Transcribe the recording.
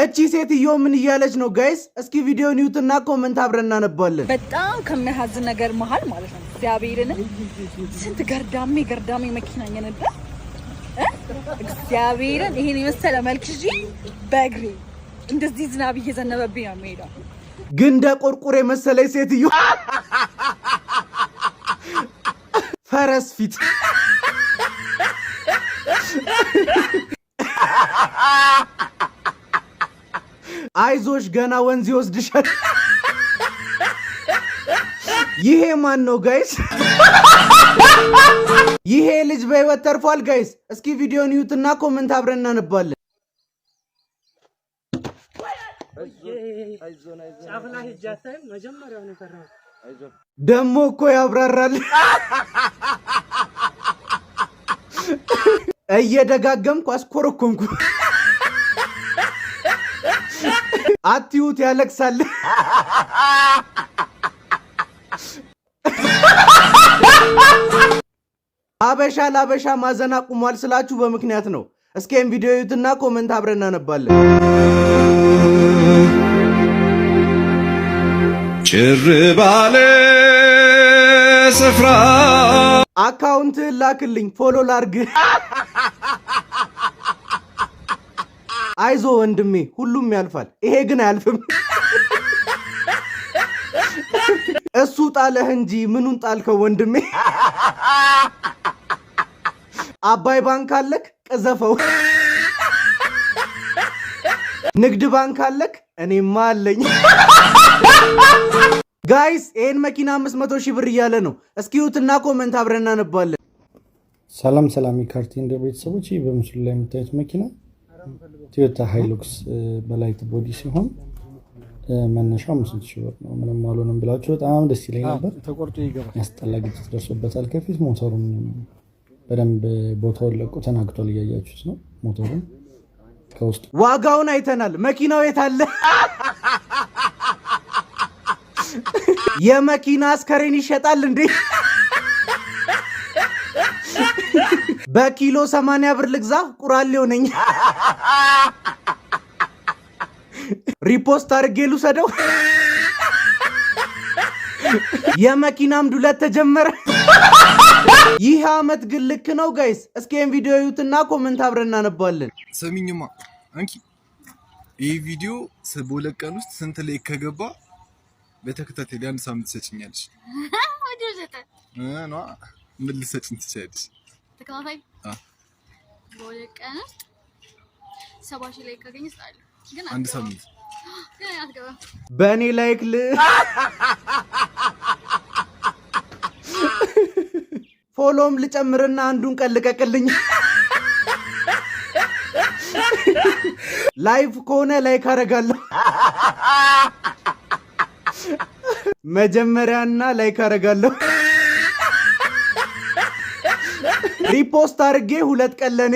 እቺ ሴትዮ ምን እያለች ነው ጋይስ? እስኪ ቪዲዮን ይዩትና ኮሜንት አብረን እናነባለን። በጣም ከሚያሳዝን ነገር መሃል ማለት ነው እግዚአብሔርን ስንት ገርዳሜ መኪና እየነዳ እግዚአብሔርን ይሄን የመሰለ መልክ እጂ በእግሬ እንደዚህ ዝናብ እየዘነበብኝ ነው የምሄደው። ግን እንደ ቆርቆሬ መሰለኝ ሴትዮ ፈረስ ፊት አይዞሽ ገና ወንዝ ይወስድሻል። ይሄ ማን ነው ጋይስ? ይሄ ልጅ በህይወት ተርፏል ጋይስ? እስኪ ቪዲዮን ይዩትና ኮሜንት አብረን እናነባለን። ደሞ እኮ ያብራራል። እየደጋገምኩ አስኮረኮንኩ። አትዩት ያለቅሳል። አበሻ ላበሻ ማዘን አቁሟል ስላችሁ በምክንያት ነው። እስኪም ቪዲዮ ይዩትና ኮሜንት አብረን እናነባለን። ጭር ባለ ስፍራ አካውንት ላክልኝ ፎሎ ላርግ። አይዞ ወንድሜ ሁሉም ያልፋል፣ ይሄ ግን አያልፍም። እሱ ጣለህ እንጂ ምኑን ጣልከው ወንድሜ? አባይ ባንክ አለክ ቀዘፈው። ንግድ ባንክ አለክ እኔማ አለኝ። ጋይስ ይሄን መኪና 500 ሺህ ብር እያለ ነው። እስኪዩትና ኮሜንት አብረን እናነባለን። ሰላም የካርቲ እንደ ቤተሰቦች በምስሉ ላይ የምታዩት መኪና ቶዮታ ሃይሉክስ በላይት ቦዲ ሲሆን መነሻው 500 ሺህ ብር ነው። ምንም አልሆነም ብላችሁ በጣም ደስ ይለኝ ነበር። ተቆርጦ ይገባል። ያስጠላ ግጭት ደርሶበታል። ከፊት ሞተሩን በደንብ ቦታውን ለቆ ተናግቷል። እያያችሁት ነው ሞተሩን ከውስጥ። ዋጋውን አይተናል። መኪናው የት አለ? የመኪና አስከሬን ይሸጣል እንዴ? በኪሎ 80 ብር ልግዛ ቁራሌው ነኝ። ሪፖስት አድርጌ ልውሰደው። የመኪናም ዱለት ተጀመረ። ይህ አመት ግን ልክ ነው ጋይስ? እስኪም ቪዲዮ ይዩትና ኮሜንት አብረን እናነባለን። ሰሚኝማ አንቺ ይህ ቪዲዮ በሁለት ቀን ውስጥ ስንት ላይ ከገባ በተከታታይ አንድ ሳምንት ትሰጪኛለሽ? ነው ምን ልትሰጪኝ ትችያለሽ? ተከታታይ በሁለት ቀን ውስጥ 70 ሺህ ላይ ካገኘሽ ጣል። ግን አንድ ሳምንት ግን አትገባ። በእኔ ላይክ ፎሎም ልጨምርና አንዱን ቀልቀቅልኝ። ላይቭ ከሆነ ላይክ አረጋለሁ። መጀመሪያና ላይክ አረጋለሁ። ሪፖስት አድርጌ 2 ቀን ለኔ